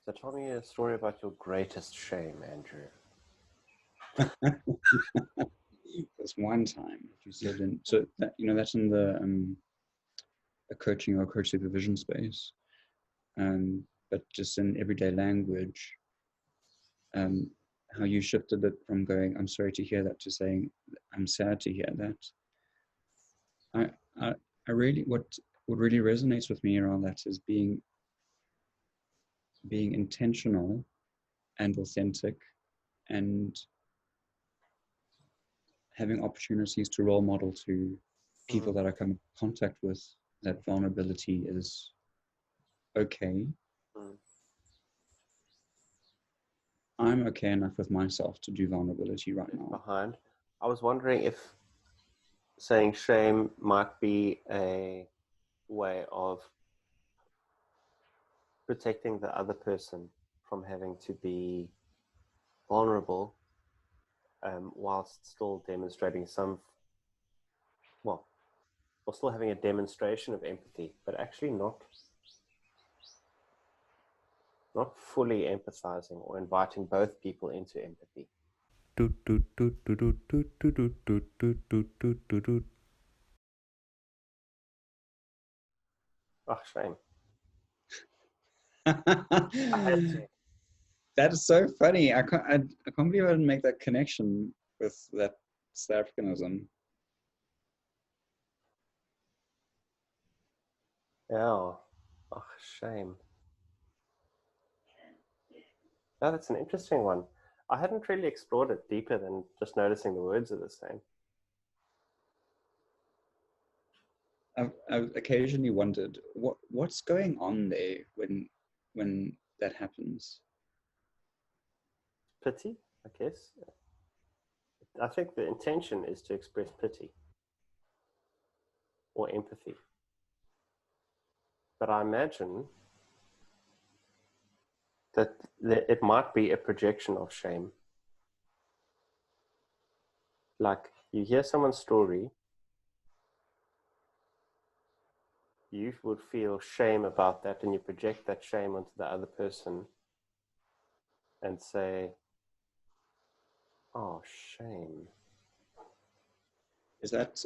So tell me a story about your greatest shame, Andrew. There's one time you said, so that that's in the coaching or coach supervision space, but just in everyday language, how you shifted it from going, "I'm sorry to hear that," to saying, "I'm sad to hear that." I really what really resonates with me around that is being intentional and authentic, and having opportunities to role model to people that I come in contact with that vulnerability is okay. I'm okay enough with myself to do vulnerability right now. Behind, I was wondering if saying shame might be a way of protecting the other person from having to be vulnerable, whilst still demonstrating or still having a demonstration of empathy, but actually not fully empathizing or inviting both people into empathy. Oh, shame. I had to. That is so funny. I can't believe I didn't make that connection with that South Africanism. Yeah. Oh, shame. No, that's an interesting one. I hadn't really explored it deeper than just noticing the words are the same. I've occasionally wondered what's going on there when that happens. Pity, I guess. I think the intention is to express pity or empathy. But I imagine that it might be a projection of shame. Like you hear someone's story, you would feel shame about that, and you project that shame onto the other person and say, oh, shame. Is that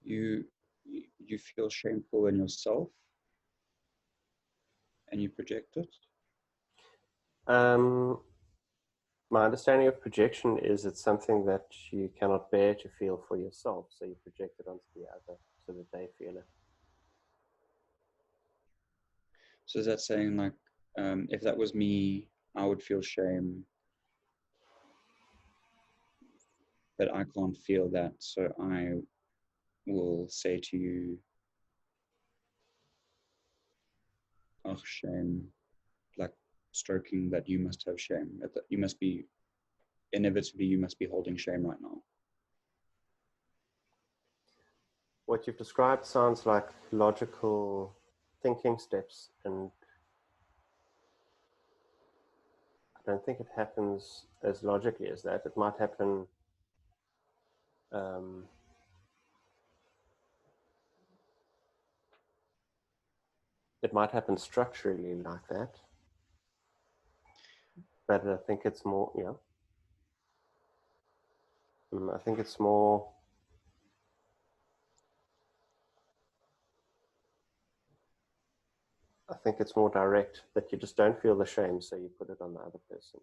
you feel shameful in yourself and you project it? My understanding of projection is it's something that you cannot bear to feel for yourself, so you project it onto the other so that they feel it. So is that saying like, if that was me, I would feel shame, but I can't feel that, so I will say to you, oh, shame, like stroking that you must have shame, that you must be, inevitably, you must be holding shame right now. What you've described sounds like logical thinking steps, and I don't think it happens as logically as that. It might happen structurally like that, but I think it's more, I think it's more direct, that you just don't feel the shame, so you put it on the other person.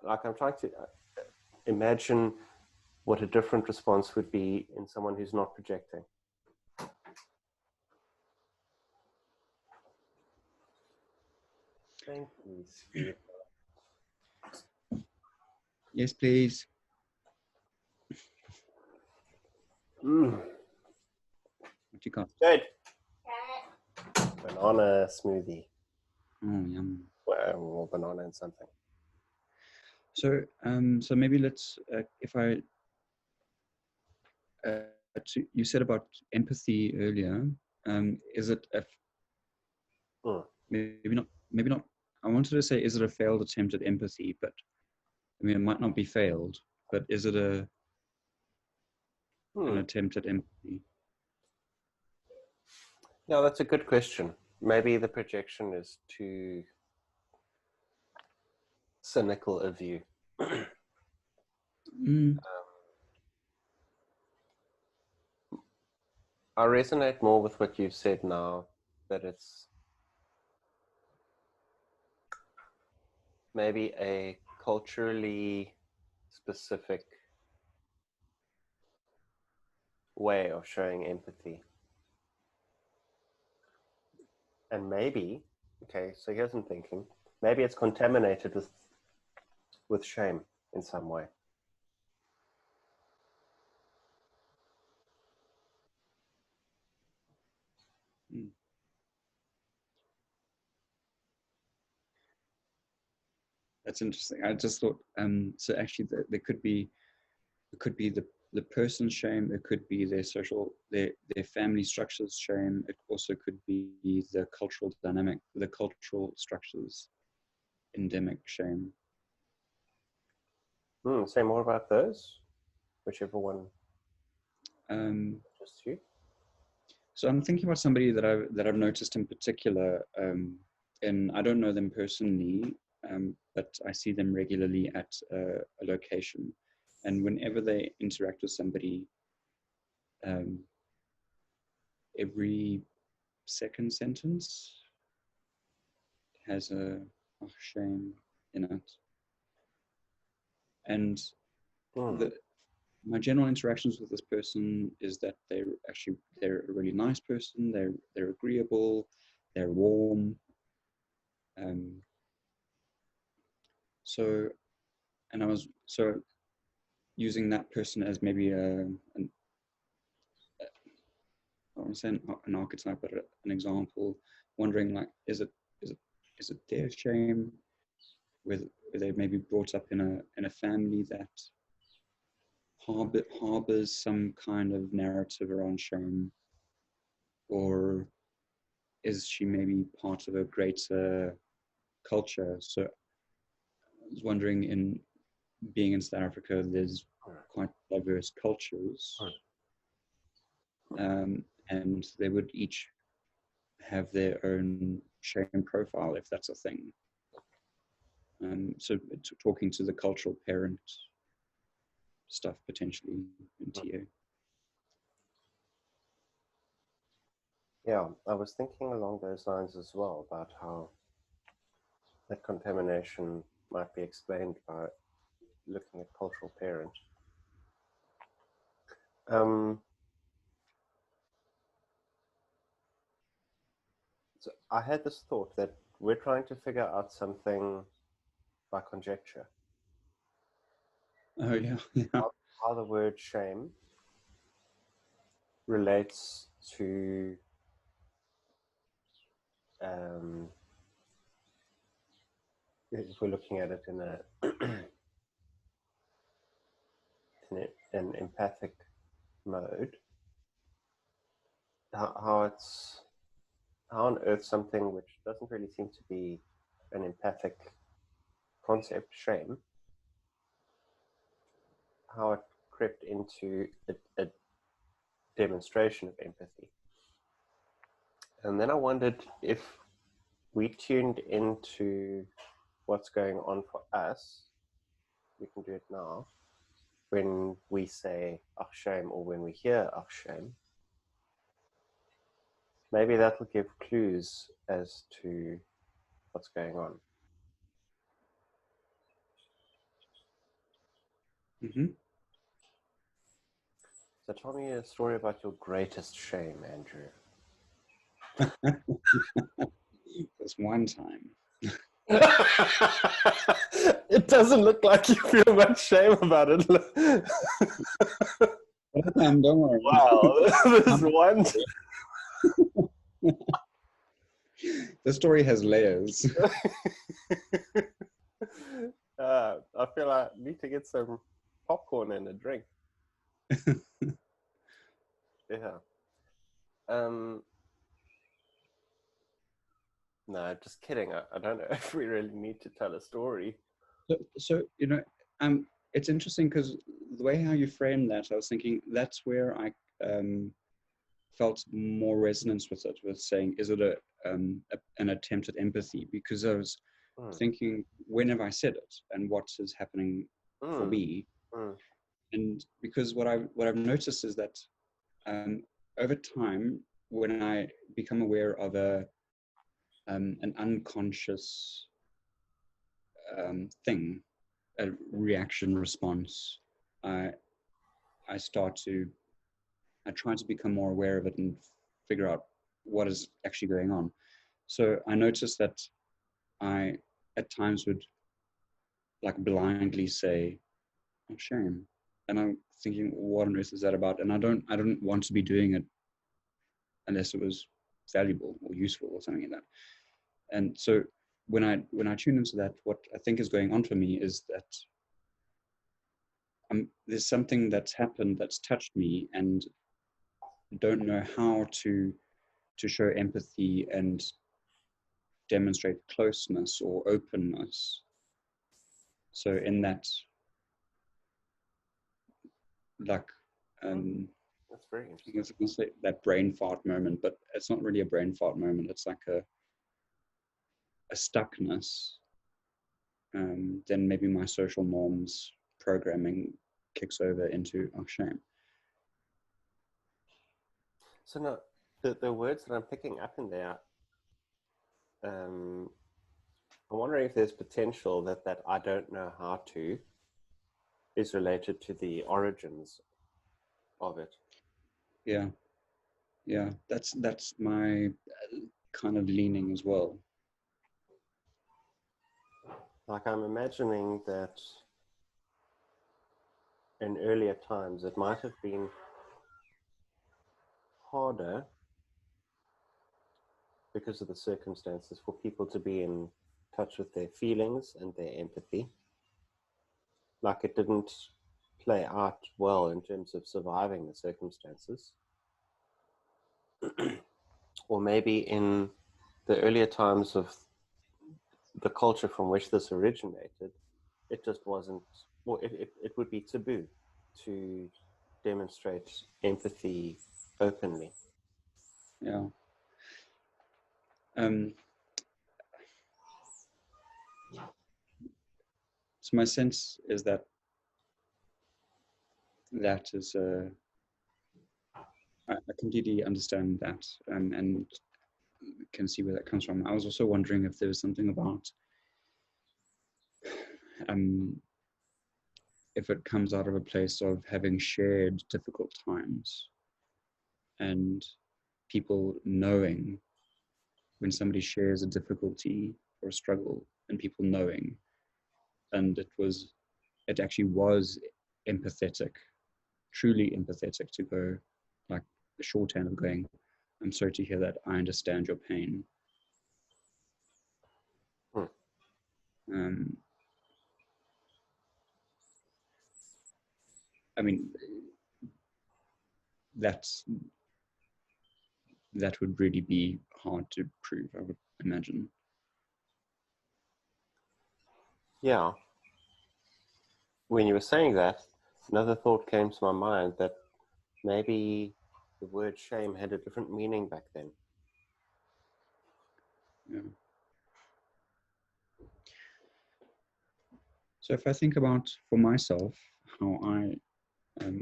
Like I'm trying to imagine what a different response would be in someone who's not projecting. Thank you, Steve. Yes, please. What you got? Good. Banana smoothie. Oh, yum. Or banana and something. So, so maybe let's, if I, you said about empathy earlier. Is it maybe not? I wanted to say, is it a failed attempt at empathy? But I mean, it might not be failed. But is it an attempt at empathy? Yeah, that's a good question. Maybe the projection is too cynical a view. I resonate more with what you've said now, that it's maybe a culturally specific way of showing empathy. And maybe, okay, so here's some thinking, maybe it's contaminated with shame in some way. That's interesting. I just thought, so actually there could be, it could be the person's shame, it could be their social, their family structures shame, it also could be the cultural dynamic, the cultural structures endemic shame. Say more about those, whichever one just you. So I'm thinking about somebody that I've noticed in particular, and I don't know them personally, but I see them regularly at a location, and whenever they interact with somebody, every second sentence has a shame in it, and my general interactions with this person is that they're a really nice person. They're agreeable, they're warm. So I was using that person as maybe I don't say an archetype, but an example. Wondering, like, is it their shame, where they may be brought up in a family that harbors some kind of narrative around shame, or is she maybe part of a greater culture? So I was wondering, in being in South Africa, there's quite diverse cultures, and they would each have their own shame profile, if that's a thing. So talking to the cultural parent stuff potentially in TA. Yeah, I was thinking along those lines as well, about how that contamination might be explained by looking at cultural parent. So I had this thought that we're trying to figure out something by conjecture. Oh yeah, How the word shame relates to if we're looking at it in an empathic mode, how on earth something which doesn't really seem to be an empathic concept, shame, how it crept into a demonstration of empathy. And then I wondered if we tuned into what's going on for us, we can do it now, when we say ach shame, or when we hear ach shame. Maybe that will give clues as to what's going on. So tell me a story about your greatest shame, Andrew. There's one time. It doesn't look like you feel much shame about it. Don't worry. Wow, this one. The story has layers. I feel I need to get some popcorn and a drink. Yeah. No, just kidding. I don't know if we really need to tell a story. So you know, it's interesting because the way how you frame that, I was thinking that's where I felt more resonance with it, with saying, is it an attempt at empathy? Because I was thinking, when have I said it, and what is happening for me? And because what I've noticed is that over time, when I become aware of an unconscious thing, a reaction response, I try to become more aware of it and figure out what is actually going on. So I noticed that I at times would like blindly say, "Oh, shame," and I'm thinking, "What on earth is that about?" And I don't want to be doing it unless it was valuable or useful or something like that. And so when I tune into that, what I think is going on for me is that there's something that's happened that's touched me, and don't know how to show empathy and demonstrate closeness or openness. So in that, like, that's very interesting. I was going to say that brain fart moment, but it's not really a brain fart moment. It's like a stuckness. Then maybe my social norms programming kicks over into, oh, shame. So no, the words that I'm picking up in there, I'm wondering if there's potential that I don't know how to is related to the origins of it. Yeah, that's my kind of leaning as well. Like, I'm imagining that in earlier times it might have been harder because of the circumstances for people to be in touch with their feelings and their empathy. Like, it didn't play out well in terms of surviving the circumstances. Or maybe in the earlier times of the culture from which this originated, it just wasn't, well, it would be taboo to demonstrate empathy openly. Yeah. So my sense is that is I completely understand that, and can see where that comes from. I was also wondering if there was something about if it comes out of a place of having shared difficult times and people knowing when somebody shares a difficulty or a struggle, and people knowing, and it actually was empathetic, truly empathetic, to go like the shorthand of going, I'm sorry to hear that, I understand your pain. I mean, that would really be hard to prove, I would imagine. Yeah. When you were saying that, another thought came to my mind that maybe the word shame had a different meaning back then. Yeah. So if I think about, for myself, how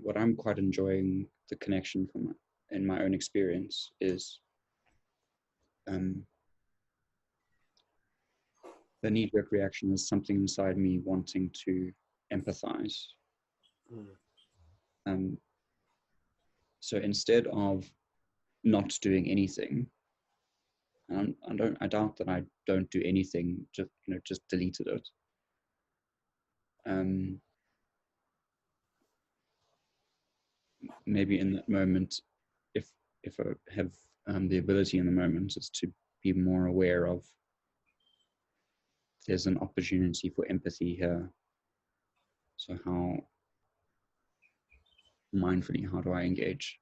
what I'm quite enjoying the connection from in my own experience is the knee-jerk reaction is something inside me wanting to empathize. So instead of not doing anything, I doubt that I don't do anything, just deleted it. Maybe in that moment, if I have the ability in the moment, is to be more aware of there's an opportunity for empathy here. So how mindfully, how do I engage?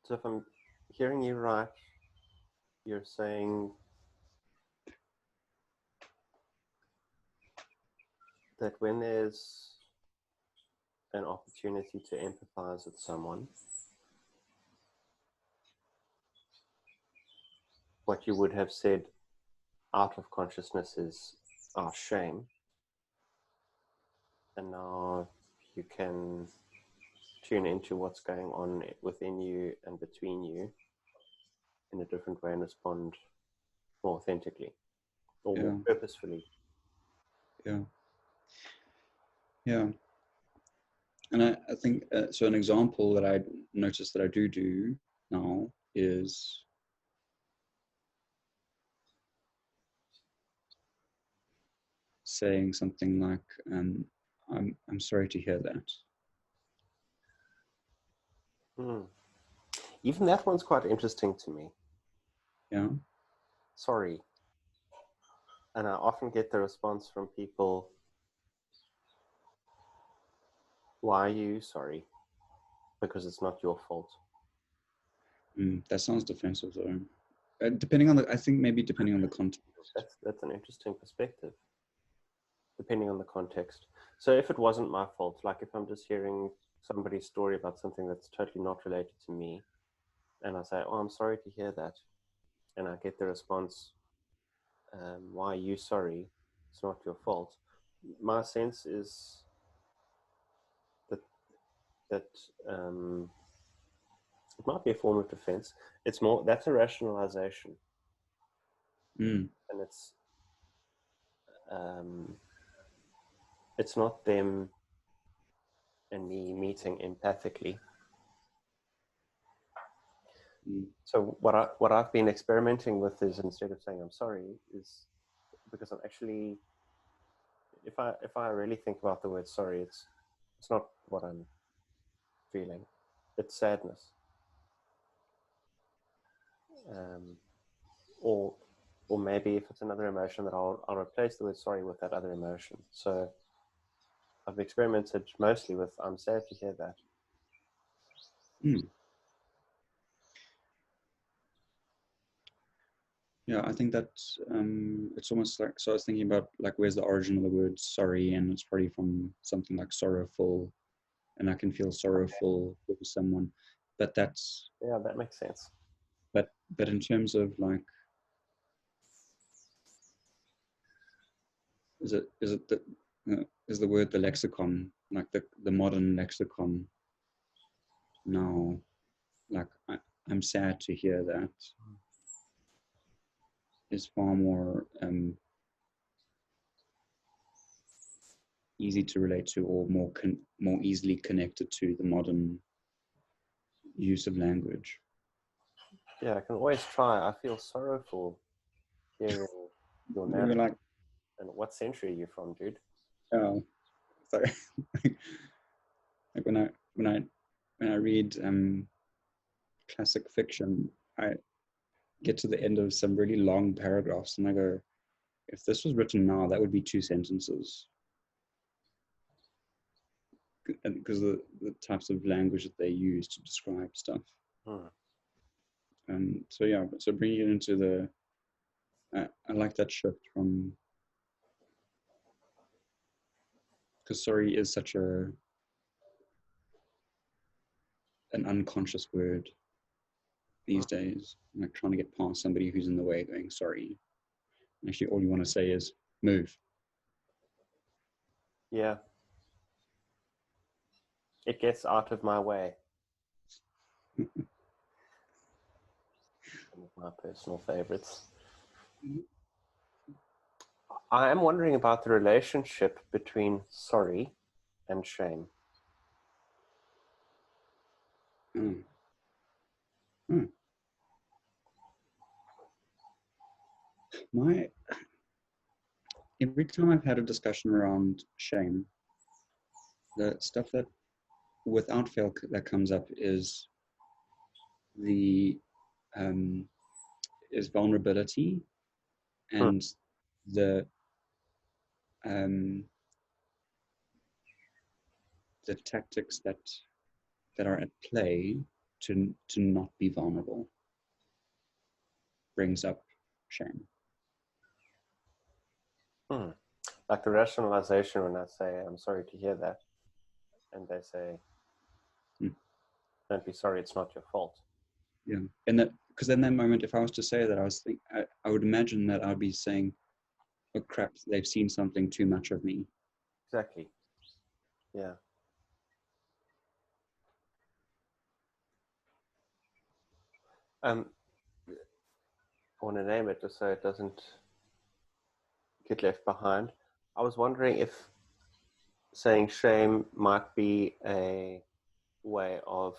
So if I'm hearing you right, you're saying that when there's an opportunity to empathize with someone, what you would have said out of consciousness is our shame, and now you can tune into what's going on within you and between you in a different way and respond more authentically or more purposefully. Yeah. And I think, so an example that I noticed that I do now is saying something like, I'm sorry to hear that. Even that one's quite interesting to me. Yeah. Sorry. And I often get the response from people, why are you sorry? Because it's not your fault. That sounds defensive though. Depending on I think maybe depending on the context. That's an interesting perspective. Depending on the context. So if it wasn't my fault, like if I'm just hearing somebody's story about something that's totally not related to me, and I say, oh, I'm sorry to hear that, and I get the response, why are you sorry? It's not your fault. My sense is that it might be a form of defense. It's more, that's a rationalization. And it's not them and me meeting empathically. So what I've been experimenting with is, instead of saying I'm sorry, is because I'm actually, if I really think about the word sorry, it's not what I'm feeling. It's sadness. Or maybe if it's another emotion, that I'll replace the word sorry with that other emotion. So I've experimented mostly with, I'm sad to hear that. Yeah, I think that it's almost like, so I was thinking about like, where's the origin of the word sorry? And it's probably from something like sorrowful, and I can feel sorrowful for someone, but that's, yeah, that makes sense. But in terms of like, is the word the lexicon, like the modern lexicon now, like I'm sad to hear that, is far more easy to relate to, or more easily connected to the modern use of language. Yeah, I can always try. I feel sorrowful hearing your narrative. Like, and what century are you from, dude? Oh, sorry. Like when I read classic fiction, I get to the end of some really long paragraphs and I go, if this was written now, that would be 2 sentences. Because of the types of language that they use to describe stuff. So yeah, so bringing it into the, I like that shift from, because sorry is such an unconscious word these days. Like trying to get past somebody who's in the way, going sorry. And actually, all you want to say is move. Yeah. It gets out of my way. One of my personal favorites. I am wondering about the relationship between sorry and shame. Every time I've had a discussion around shame, the stuff that without fail that comes up is is vulnerability and the tactics that are at play to not be vulnerable. brings up shame. Like the rationalization when I say, I'm sorry to hear that. And they say, don't be sorry, it's not your fault. Yeah, and that, because in that moment, if I was to say that, I would imagine that I'd be saying, oh crap, they've seen something too much of me. Exactly. Yeah. I want to name it just so it doesn't get left behind. I was wondering if saying shame might be a way of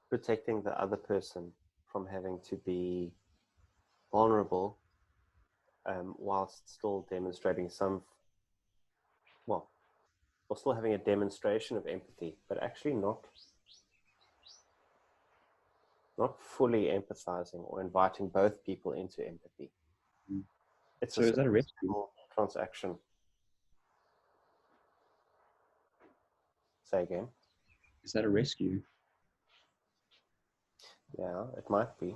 protecting the other person from having to be vulnerable, whilst still demonstrating or still having a demonstration of empathy, but actually not fully empathizing or inviting both people into empathy. It's So is that a rescue? Transaction. Say again. Is that a rescue? Yeah, it might be.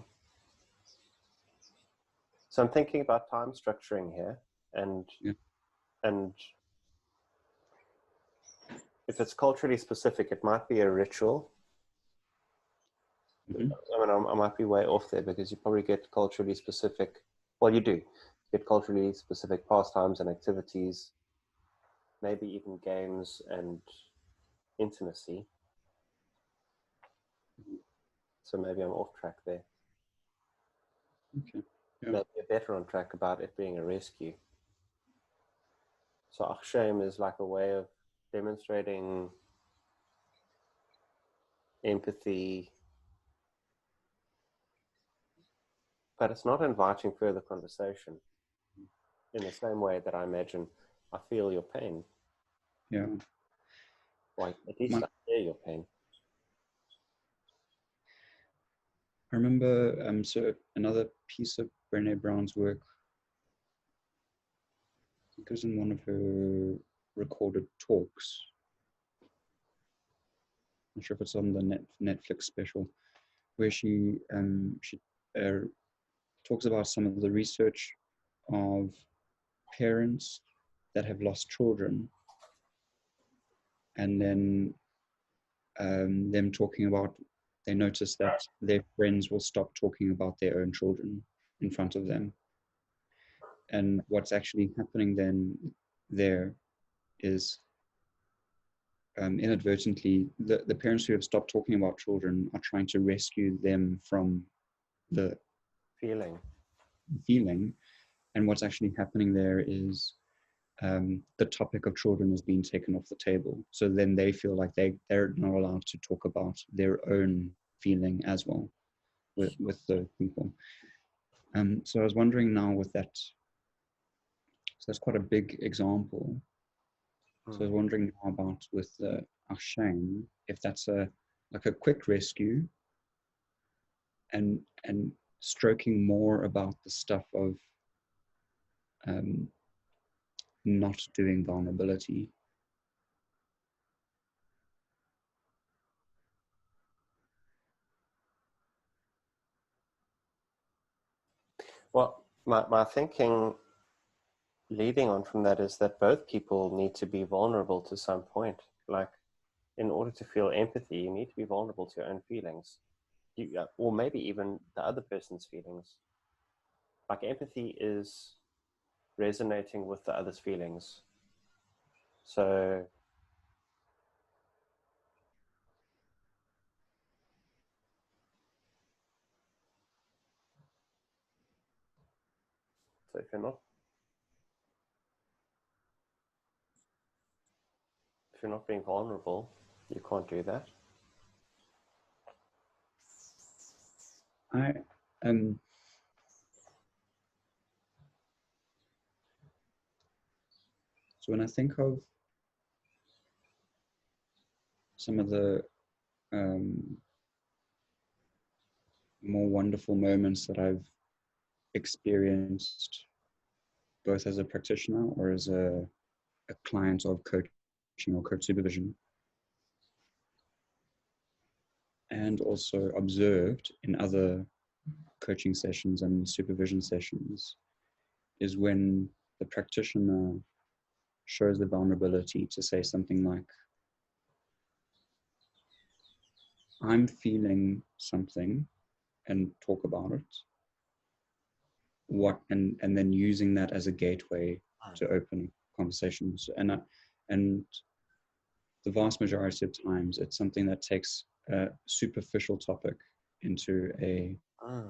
So I'm thinking about time structuring here, and if it's culturally specific, it might be a ritual. I mean, I might be way off there because you probably get culturally specific. Well, you do get culturally specific pastimes and activities, maybe even games and intimacy. So maybe I'm off track there. Okay. Yeah. Maybe you're better on track about it being a rescue. So shame is like a way of demonstrating empathy, but it's not inviting further conversation in the same way that I imagine I feel your pain. Yeah. Like, at least I hear your pain. I remember, so another piece of Brené Brown's work, I think it was in one of her recorded talks. I'm not sure if it's on the Netflix special, where she talks about some of the research of parents that have lost children, and then them talking about, they notice that their friends will stop talking about their own children in front of them. And what's actually happening then there is inadvertently, the parents who have stopped talking about children are trying to rescue them from the feeling. And what's actually happening there is the topic of children has been taken off the table. So then they feel like they're not allowed to talk about their own feeling as well with the people. So I was wondering now with that, so that's quite a big example. So I was wondering now about with shame, if that's like a quick rescue and stroking more about the stuff of not doing vulnerability. Well, my thinking leading on from that is that both people need to be vulnerable to some point. Like, in order to feel empathy, you need to be vulnerable to your own feelings, or maybe even the other person's feelings. Like, empathy is resonating with the other's feelings. So if you're not being vulnerable, you can't do that. So when I think of some of the more wonderful moments that I've experienced, both as a practitioner or as a client of coaching or coach supervision, and also observed in other coaching sessions and supervision sessions is when the practitioner shows the vulnerability to say something like, I'm feeling something, and talk about it. And then using that as a gateway to open conversations. And the vast majority of times, it's something that takes a superficial topic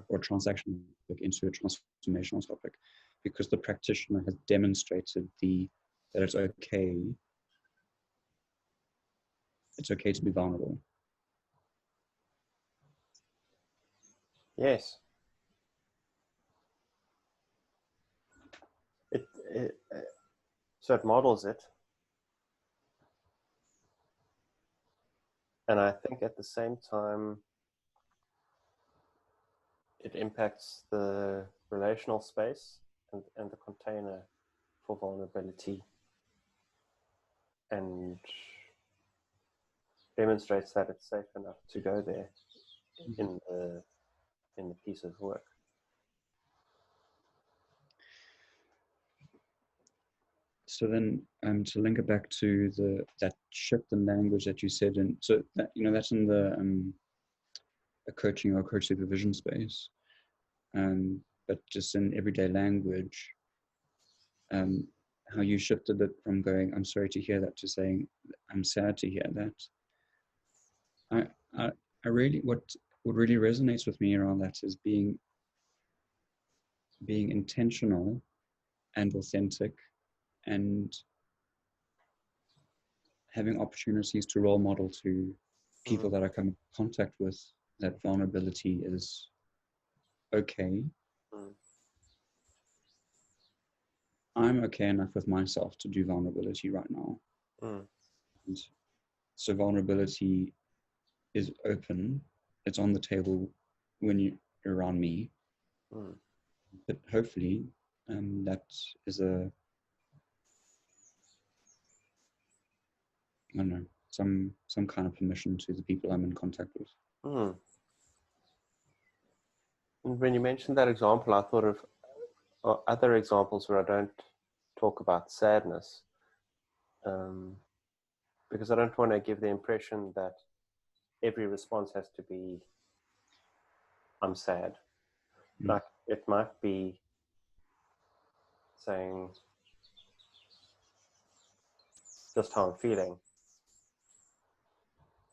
or transactional topic into a transformational topic, because the practitioner has demonstrated that it's okay. It's okay to be vulnerable. Yes. So it models it. And I think at the same time, it impacts the relational space and the container for vulnerability, and demonstrates that it's safe enough to go there in the piece of work. So then, to link it back to that shift in language that you said, and so that, that's in the a coaching or coach supervision space, but just in everyday language, how you shifted it from going, "I'm sorry to hear that," to saying, "I'm sad to hear that." I really, what really resonates with me around that is being intentional and authentic, and having opportunities to role model to people that I come in contact with that vulnerability is okay. I'm okay enough with myself to do vulnerability right now. And so vulnerability is open. It's on the table when you're around me. But hopefully that is I don't know, some kind of permission to the people I'm in contact with. And when you mentioned that example, I thought of other examples where I don't talk about sadness, because I don't want to give the impression that every response has to be, I'm sad. Like, it might be saying just how I'm feeling.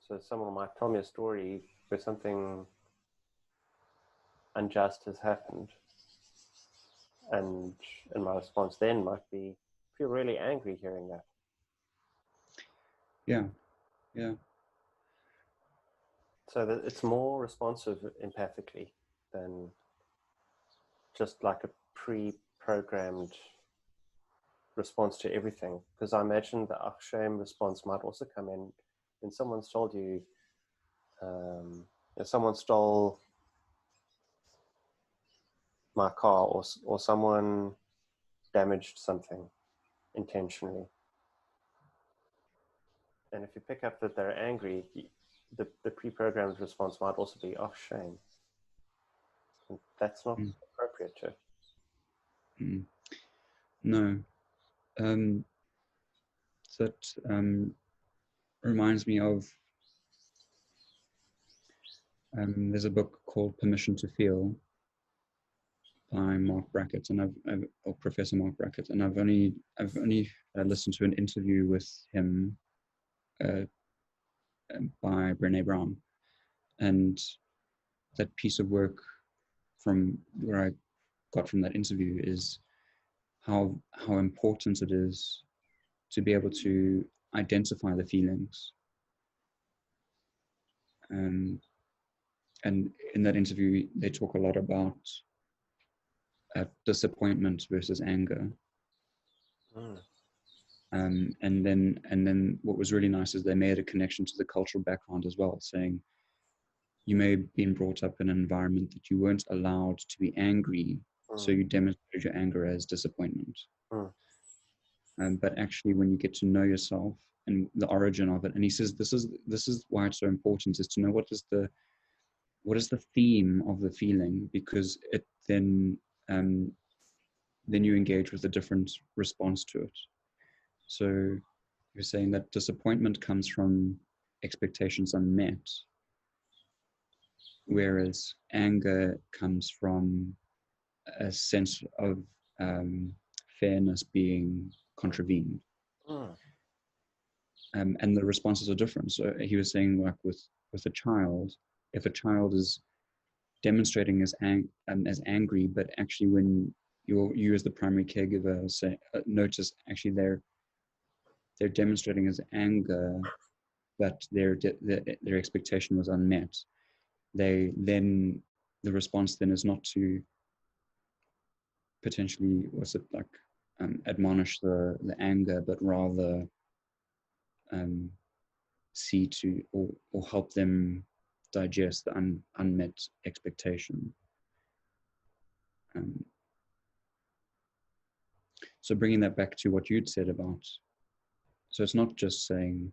So someone might tell me a story where something unjust has happened, and my response then might be, feel really angry hearing that. Yeah. So that it's more responsive empathically than just like a pre-programmed response to everything. Because I imagine the ach shame response might also come in when someone's told you, if someone stole my car, or someone damaged something intentionally. And if you pick up that they're angry, the pre-programmed response might also be, oh, shame. And that's not appropriate to. No. That reminds me of, there's a book called Permission to Feel by Mark Brackett, or Professor Mark Brackett, and I've only listened to an interview with him by Brené Brown, and that piece of work from where I got from that interview is how important it is to be able to identify the feelings. And in that interview, they talk a lot about disappointment versus anger. And then what was really nice is they made a connection to the cultural background as well, saying you may have been brought up in an environment that you weren't allowed to be angry, so you demonstrated your anger as disappointment. But actually, when you get to know yourself and the origin of it, and he says this is why it's so important, is to know what is the what is the theme of the feeling, because it then you engage with a different response to it. So you're saying that disappointment comes from expectations unmet, whereas anger comes from a sense of fairness being contravened. Mm. And the responses are different. So he was saying, like with a child, if a child is demonstrating as angry, but actually when you as the primary caregiver say notice actually they're demonstrating as anger, but their expectation was unmet, they then the response then is not to potentially admonish the anger, but rather see to or help them digest the unmet expectation. So bringing that back to what you'd said about, so it's not just saying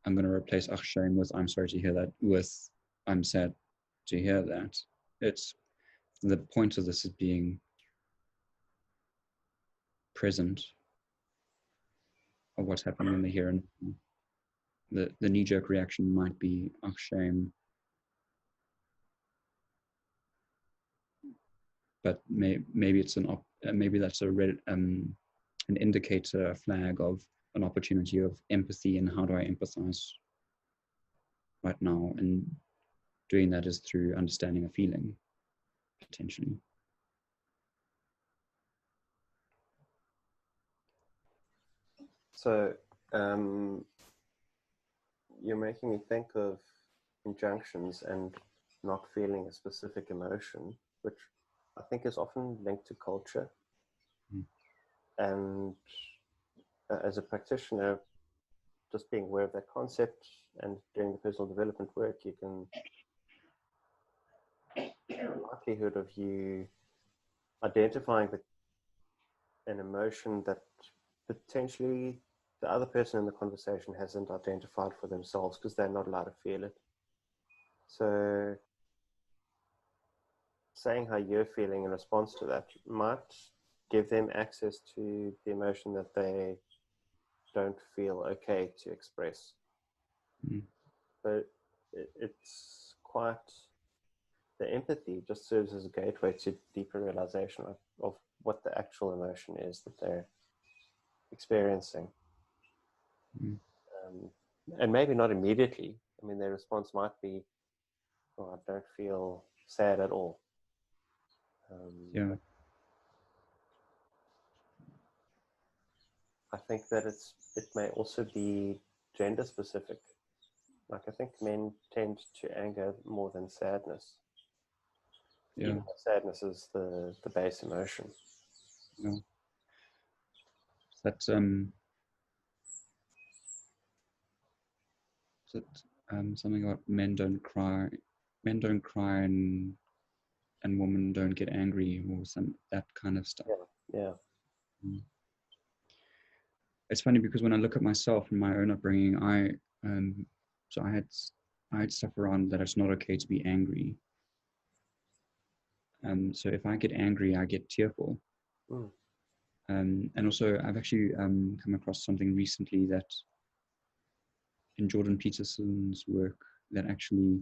I'm going to replace ach shame with I'm sorry to hear that with I'm sad to hear that. It's the point of this is being present of what's happening in the here and now. The knee-jerk reaction might be ach shame, but maybe it's maybe that's an indicator, a flag of an opportunity of empathy, and how do I empathize right now? And doing that is through understanding a feeling, potentially. So you're making me think of injunctions and not feeling a specific emotion, which I think is often linked to culture. Mm. And as a practitioner, just being aware of that concept and doing the personal development work, you can, the likelihood of you identifying an emotion that potentially the other person in the conversation hasn't identified for themselves because they're not allowed to feel it. So saying how you're feeling in response to that might give them access to the emotion that they don't feel okay to express. Mm. But it's quite, the empathy just serves as a gateway to deeper realization of what the actual emotion is that they're experiencing. Mm. And maybe not immediately. I mean, their response might be, oh, I don't feel sad at all. Yeah. I think that it may also be gender specific. Like I think men tend to anger more than sadness. Yeah. Even though sadness is the base emotion. Yeah. That's something about men don't cry and women don't get angry, or some that kind of stuff. Yeah. Mm. It's funny because when I look at myself and my own upbringing, I had stuff around that it's not okay to be angry. So if I get angry, I get tearful. Mm. And also, I've actually come across something recently that in Jordan Peterson's work that actually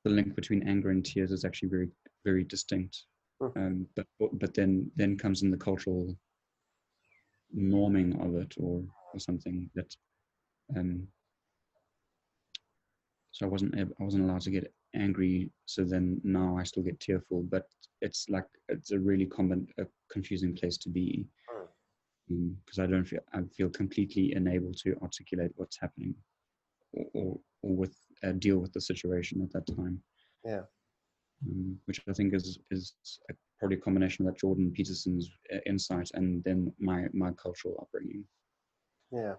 the link between anger and tears is actually very, very distinct. Mm. But then comes in the cultural norming of it, or something that so I wasn't allowed to get angry, so then now I still get tearful, but it's a really confusing place to be, because I feel completely unable to articulate what's happening or with deal with the situation at that time. Yeah. Which I think is probably a combination of that Jordan Peterson's insight and then my cultural upbringing. Yeah.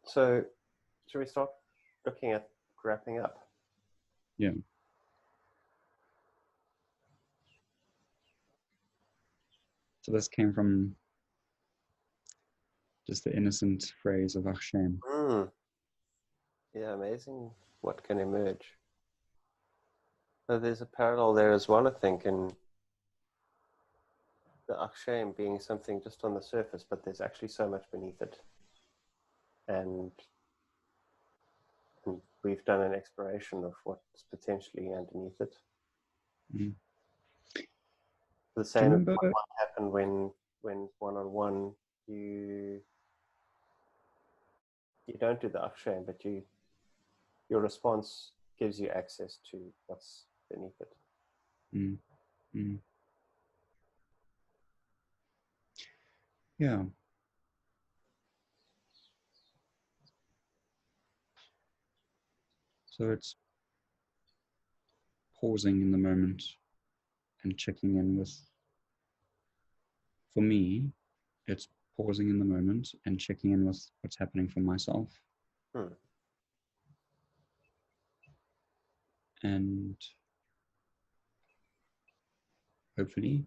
So should we start looking at wrapping up? Yeah. So this came from Just the innocent phrase of Hashem. Mm. Yeah, amazing what can emerge. So there's a parallel there as well, I think, in the Akshem being something just on the surface, but there's actually so much beneath it. And we've done an exploration of what's potentially underneath it. Mm. The same might happen when one-on-one you don't do the Akshem, but your response gives you access to what's beneath it. Mm. Mm. Yeah. So it's pausing in the moment and checking in with, for me, it's pausing in the moment and checking in with what's happening for myself. And hopefully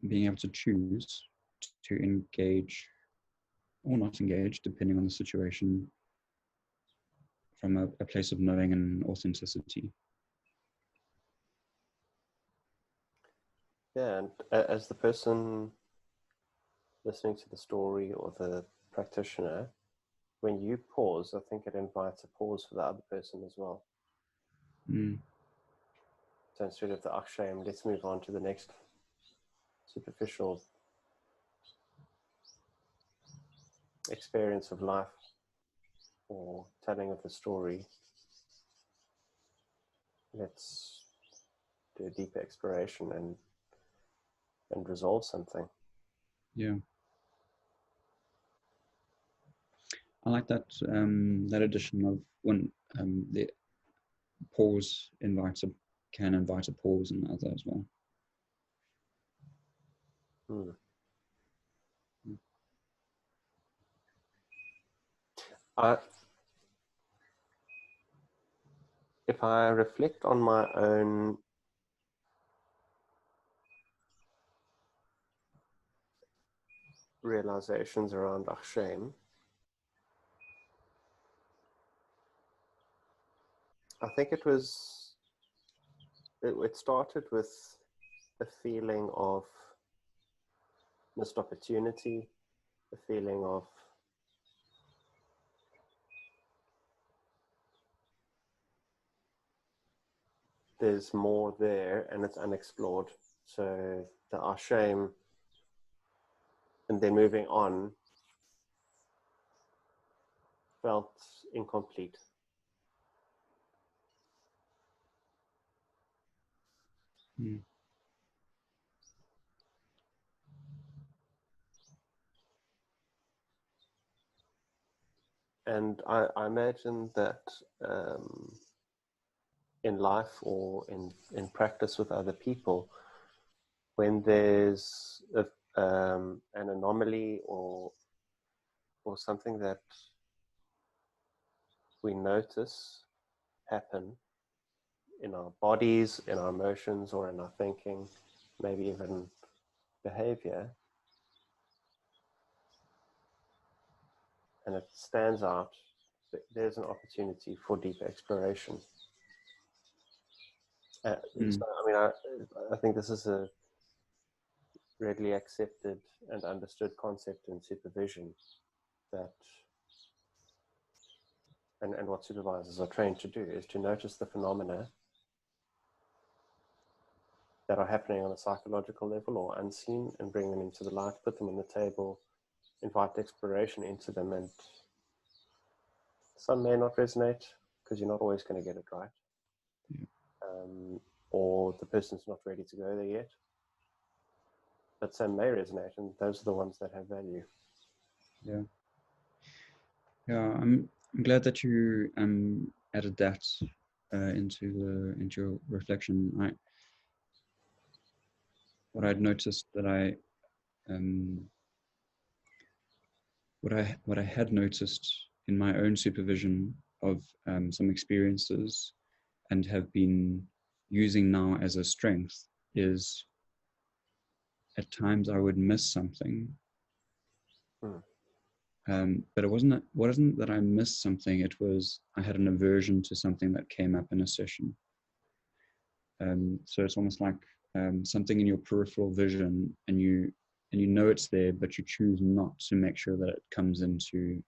being able to choose to engage or not engage, depending on the situation, from a place of knowing and authenticity. Yeah, and as the person listening to the story or the practitioner, when you pause, I think it invites a pause for the other person as well. Mm. So instead of the Akshem, let's move on to the next superficial experience of life or telling of the story. Let's do a deeper exploration and resolve something. Yeah. I like that that addition of when the pause can invite a pause in the other as well. If I reflect on my own realizations around Akshem, I think it started with a feeling of missed opportunity, a feeling of there's more there and it's unexplored. So the Akshem, and then moving on, felt incomplete. Mm. And I imagine that in life or in practice with other people, when there's an anomaly or something that we notice happen in our bodies, in our emotions, or in our thinking, maybe even behavior, and it stands out, there's an opportunity for deeper exploration. So, I mean, I think this is a readily accepted and understood concept in supervision, that and what supervisors are trained to do is to notice the phenomena that are happening on a psychological level or unseen and bring them into the light, put them on the table, invite exploration into them. And some may not resonate because you're not always going to get it right. Yeah. Or the person's not ready to go there yet. But some may resonate, and those are the ones that have value. Yeah. Yeah, I'm glad that you added that into your reflection. What I'd noticed that what I had noticed in my own supervision of some experiences and have been using now as a strength is at times I would miss something. But it wasn't that I missed something. It was I had an aversion to something that came up in a session. So it's almost like something in your peripheral vision, and you know it's there, but you choose not to make sure that it comes into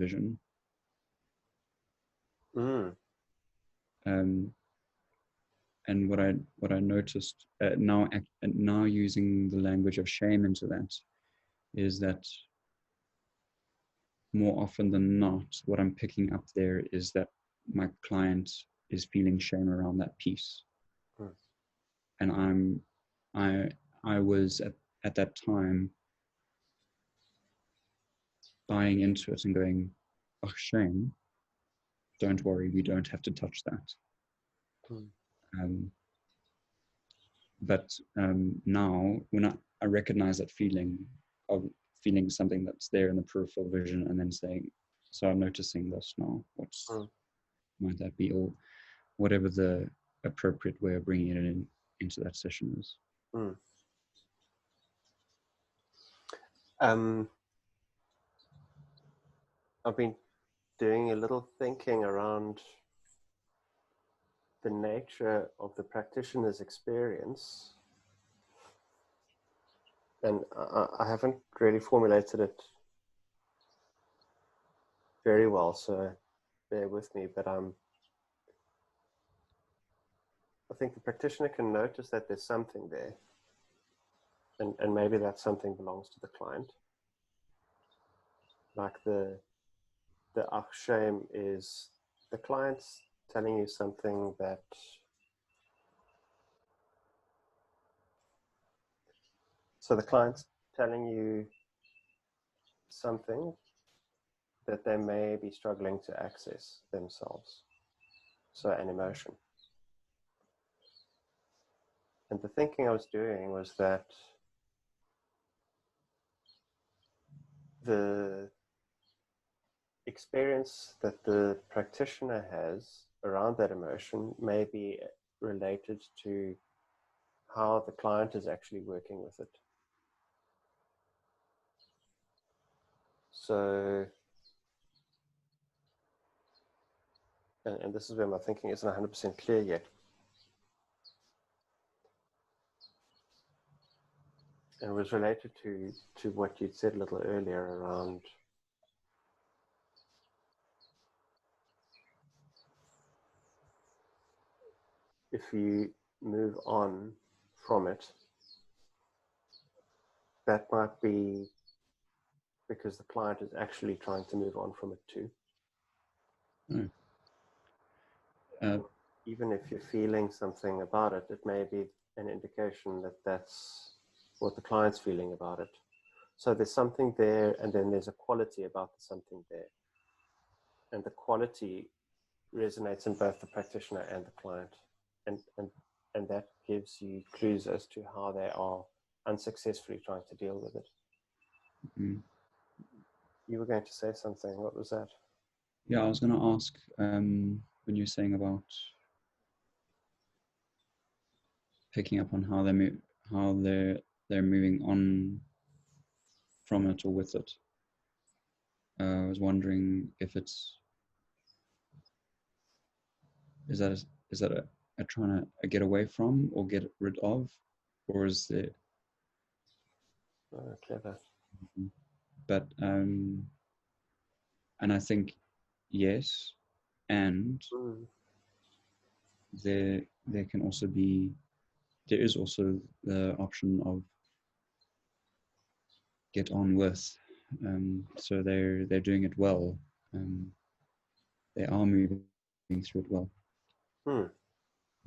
vision. And what I noticed now using the language of shame into that is that more often than not, what I'm picking up there is that my client is feeling shame around that piece. And I was at that time buying into it and going, oh, shame, don't worry, we don't have to touch that. But now when I recognize that feeling of feeling something that's there in the peripheral vision, and then saying, so I'm noticing this now, might that be, or whatever the appropriate way of bringing it into that session is. I've been doing a little thinking around the nature of the practitioner's experience, and I haven't really formulated it very well, so bear with me, but I think the practitioner can notice that there's something there, and maybe that something belongs to the client. Like the shame is the client's telling you something that the client's telling you something that they may be struggling to access themselves. So an emotion. And the thinking I was doing was that the experience that the practitioner has around that emotion may be related to how the client is actually working with it. So, and this is where my thinking isn't 100% clear yet. And it was related to what you'd said a little earlier around if you move on from it, that might be because the client is actually trying to move on from it too. Even if you're feeling something about it, it may be an indication that that's what the client's feeling about it. So there's something there, and then there's a quality about the something there. And the quality resonates in both the practitioner and the client. And that gives you clues as to how they are unsuccessfully trying to deal with it. You were going to say something. What was that? Yeah, I was going to ask, when you're saying about picking up on how they're moving on from it or with it. I was wondering if is that a trying to get away from or get rid of, or is it? Oh, clever. But and I think yes, and there can also be. There is also the option of get on with. So they're doing it well. They are moving through it well,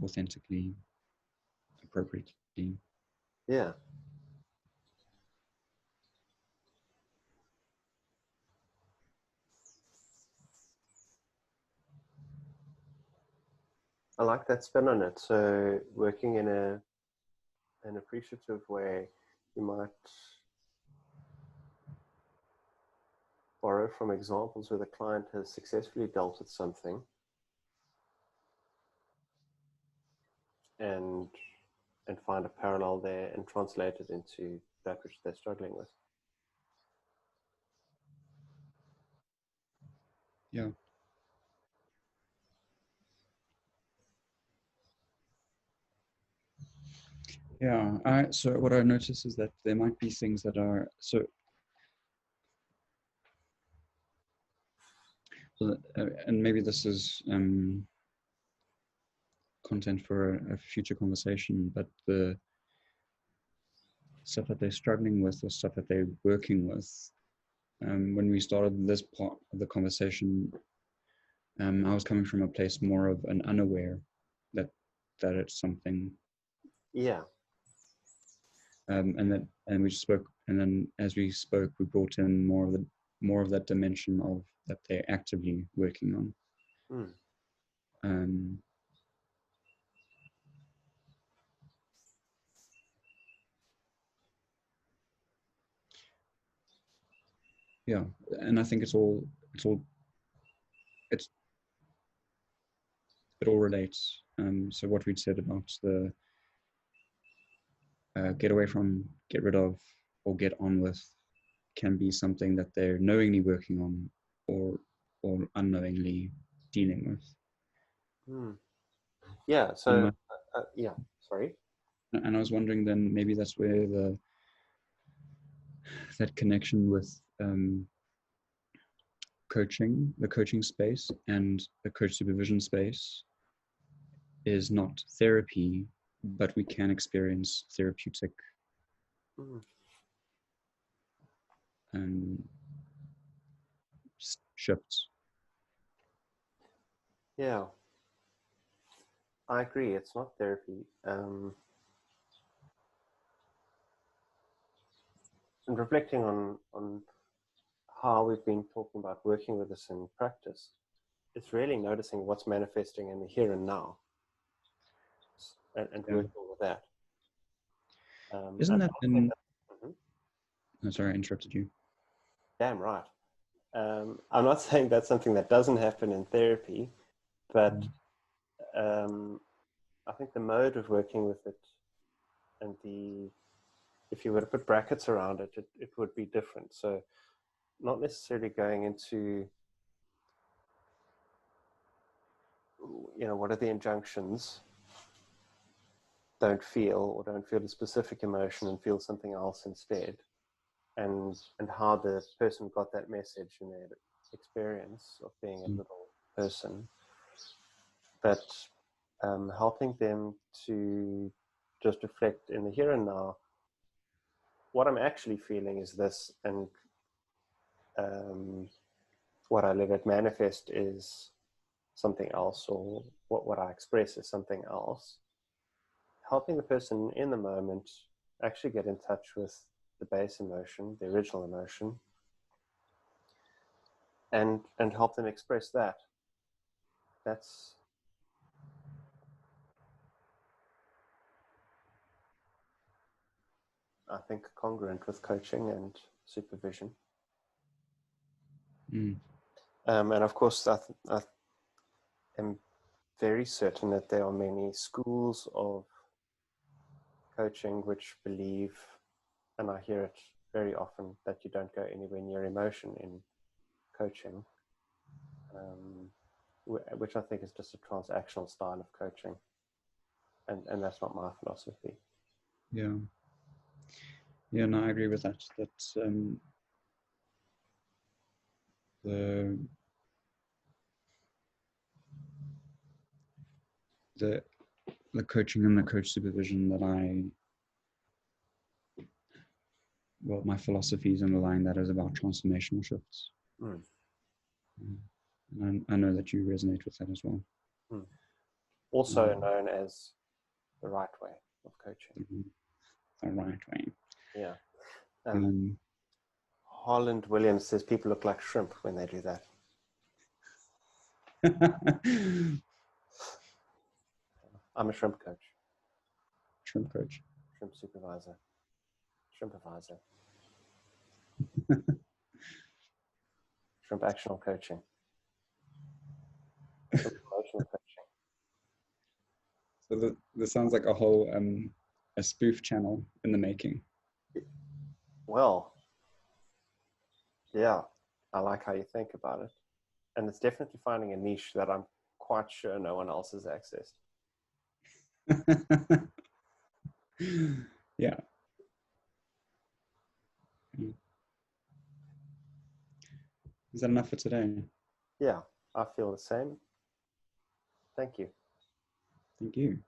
authentically, appropriately. Yeah. I like that spin on it. So working in an appreciative way, you might borrow from examples where the client has successfully dealt with something and and find a parallel there and translate it into that which they're struggling with. Yeah. Yeah. So what I notice is that there might be things that are and maybe this is content for a future conversation, but the stuff that they're struggling with or stuff that they're working with. When we started this part of the conversation, I was coming from a place more of an unaware that it's something. Yeah. And we spoke, and then as we spoke, we brought in more of that dimension of that they're actively working on. Yeah, and I think it all relates. So what we'd said about the get away from, get rid of, or get on with can be something that they're knowingly working on or unknowingly dealing with. Yeah. So yeah. Sorry. And I was wondering then maybe that's where that connection with the coaching space and the coach supervision space is not therapy, but we can experience therapeutic shifts. Yeah, I agree. It's not therapy. And reflecting on how we've been talking about working with this in practice, it's really noticing what's manifesting in the here and now, and working with that. Isn't that been? Oh, sorry, I interrupted you. Damn right. I'm not saying that's something that doesn't happen in therapy, but I think the mode of working with it and if you were to put brackets around it, it would be different. So not necessarily going into, what are the injunctions? Don't feel a specific emotion and feel something else instead. And how the person got that message in their experience of being a little person. But helping them to just reflect in the here and now, what I'm actually feeling is this, and what I let it manifest is something else, or what I express is something else. Helping the person in the moment actually get in touch with the base emotion, the original emotion, and help them express that. That's I think congruent with coaching and supervision. And of course, I am very certain that there are many schools of coaching which believe, and I hear it very often, that you don't go anywhere near emotion in coaching, which I think is just a transactional style of coaching. And that's not my philosophy. Yeah. Yeah, no, I agree with that. That's the coaching and the coach supervision that my philosophies underlying that is about transformational shifts. And I know that you resonate with that as well. Also known as the right way of coaching. The right way. Yeah. Holland Williams says people look like shrimp when they do that. I'm a shrimp coach. Shrimp coach. Shrimp supervisor. Shrimpivisor. Shrimp actional coaching. Shrimp emotional coaching. So this sounds like a whole a spoof channel in the making. Well, yeah, I like how you think about it. And it's definitely finding a niche that I'm quite sure no one else has accessed. Yeah. Is that enough for today? Yeah, I feel the same. Thank you. Thank you.